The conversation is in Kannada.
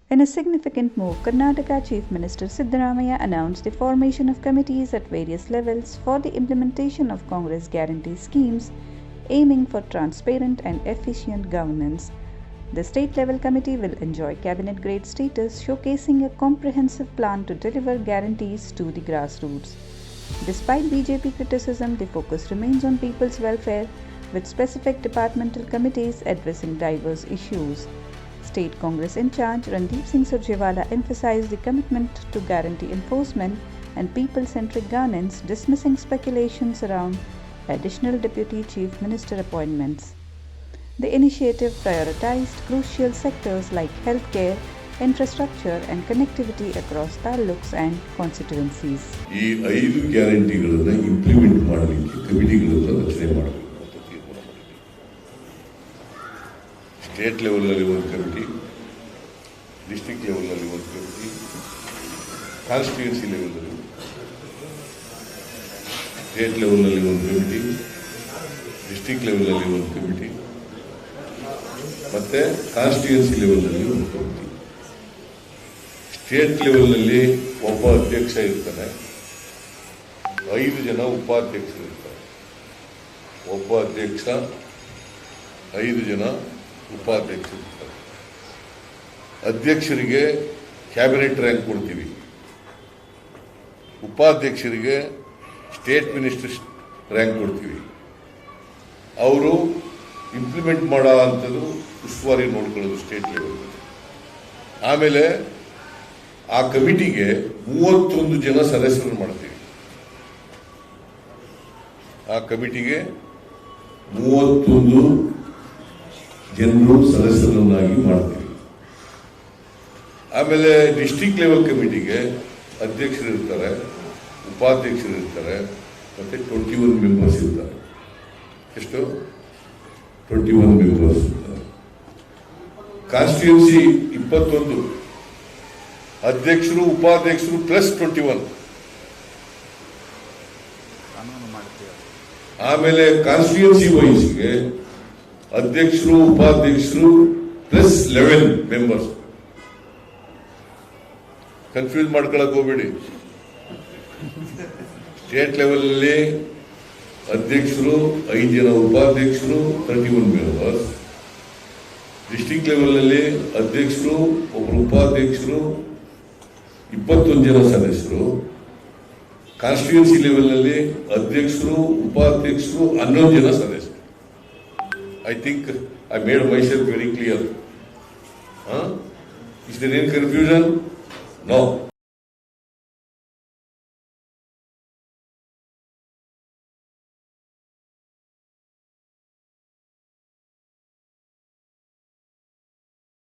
In a significant move, Karnataka Chief Minister Siddaramaiah announced the formation of committees at various levels for the implementation of Congress guarantee schemes aiming for transparent and efficient governance. The state-level committee will enjoy cabinet-grade status, showcasing a comprehensive plan to deliver guarantees to the grassroots. Despite BJP criticism, the focus remains on people's welfare, with specific departmental committees addressing diverse issues. State Congress in charge, Randeep Singh Surjewala, emphasized the commitment to guarantee enforcement and people-centric governance, dismissing speculations around additional Deputy Chief Minister appointments. The initiative prioritized crucial sectors like healthcare, infrastructure and connectivity across taluks and constituencies. ಈ 5 ಗ್ಯಾರಂಟಿಗಳನ್ನು ಇಂಪ್ಲಿಮೆಂಟ್ ಮಾಡಲಿಕ್ಕೆ ಕಮಿಟಿಗಳನ್ನು ರಚನೆ ಮಾಡಬೇಕು ಅಂತ ತೀರ್ಮಾನ ಮಾಡಿದೆ. ಸ್ಟೇಟ್ ಲೆವೆಲ್ನಲ್ಲಿ ಒಂದು ಕಮಿಟಿ, ಡಿಸ್ಟ್ರಿಕ್ಟ್ ಲೆವೆಲ್ನಲ್ಲಿ ಒಂದು ಕಮಿಟಿ, ಕಾನ್ಸ್ಟಿಟ್ಯೂನ್ಸಿ ಲೆವೆಲ್ನಲ್ಲಿ ಸ್ಟೇಟ್ ಲೆವೆಲ್ನಲ್ಲಿ ಒಂದು ಕಮಿಟಿ, ಡಿಸ್ಟ್ರಿಕ್ಟ್ ಲೆವೆಲ್ನಲ್ಲಿ ಒಂದು ಕಮಿಟಿ ಮತ್ತು ಕಾನ್ಸ್ಟಿಟ್ಯೂನ್ಸಿ ಲೆವೆಲ್ನಲ್ಲಿ ಒಂದು ಕಮಿಟಿ. ಸ್ಟೇಟ್ ಲೆವೆಲ್ನಲ್ಲಿ ಒಬ್ಬ ಅಧ್ಯಕ್ಷ ಇರ್ತಾನೆ, 5 ಜನ ಉಪಾಧ್ಯಕ್ಷರು ಇರ್ತಾರೆ. ಒಬ್ಬ ಅಧ್ಯಕ್ಷ, 5 ಜನ ಉಪಾಧ್ಯಕ್ಷರು ಇರ್ತಾರೆ. ಅಧ್ಯಕ್ಷರಿಗೆ ಕ್ಯಾಬಿನೆಟ್ ರ್ಯಾಂಕ್ ಕೊಡ್ತೀವಿ, ಉಪಾಧ್ಯಕ್ಷರಿಗೆ ಸ್ಟೇಟ್ ಮಿನಿಸ್ಟರ್ ರ್ಯಾಂಕ್ ಕೊಡ್ತೀವಿ. ಅವರು ಇಂಪ್ಲಿಮೆಂಟ್ ಮಾಡೋ ಅಂಥದ್ದು ಉಸ್ತುವಾರಿ ನೋಡ್ಕೊಳ್ಳೋದು ಸ್ಟೇಟ್ ಲೆವೆಲ್. ಆಮೇಲೆ ಆ ಕಮಿಟಿಗೆ 31 ಜನ ಸದಸ್ಯರನ್ನು ಮಾಡ್ತೀವಿ. ಆ ಕಮಿಟಿಗೆ 31 ಜನರು ಸದಸ್ಯರನ್ನಾಗಿ ಮಾಡ್ತೀವಿ. ಆಮೇಲೆ ಡಿಸ್ಟ್ರಿಕ್ಟ್ ಲೆವೆಲ್ ಕಮಿಟಿಗೆ ಅಧ್ಯಕ್ಷರು ಇರ್ತಾರೆ, ಉಪಾಧ್ಯಕ್ಷರು ಇರ್ತಾರೆ, ಮತ್ತೆ 21 ಮೆಂಬರ್ಸ್ ಇರ್ತಾರೆ. ಎಷ್ಟು? 21 ಮೆಂಬರ್ಸ್ ಇರ್ತಾರೆ. ಕಾನ್ಸ್ಟಿಟ್ಯೂನ್ಸಿ 21, ಅಧ್ಯಕ್ಷರು ಉಪಾಧ್ಯಕ್ಷರು ಪ್ಲಸ್ 21. ಆಮೇಲೆ ಕಾನ್ಸ್ಟಿಟ್ಯೂನ್ಸಿ ವೈಸ್ಗೆ ಅಧ್ಯಕ್ಷರು ಉಪಾಧ್ಯಕ್ಷರು ಪ್ಲಸ್ 11 ಮೆಂಬರ್ಸ್. ಕನ್ಫ್ಯೂಸ್ ಮಾಡ್ಕೊಳಕ್ ಹೋಗ್ಬೇಡಿ. ಸ್ಟೇಟ್ ಲೆವೆಲಲ್ಲಿ ಅಧ್ಯಕ್ಷರು 5 ಜನ, ಉಪಾಧ್ಯಕ್ಷರು 31 ಮೆಂಬರ್ಸ್. ಡಿಸ್ಟ್ರಿಕ್ಟ್ ಲೆವೆಲ್ನಲ್ಲಿ ಅಧ್ಯಕ್ಷರು, ಒಬ್ಬರು ಉಪಾಧ್ಯಕ್ಷರು, 21 ಜನ ಸದಸ್ಯರು. ಕಾನ್ಸ್ಟಿಟ್ಯೂನ್ಸಿ ಲೆವೆಲ್ನಲ್ಲಿ ಅಧ್ಯಕ್ಷರು, ಉಪಾಧ್ಯಕ್ಷರು 11 ಜನ ಸದಸ್ಯರು. I think I made my self very clear. Is there any confusion? No.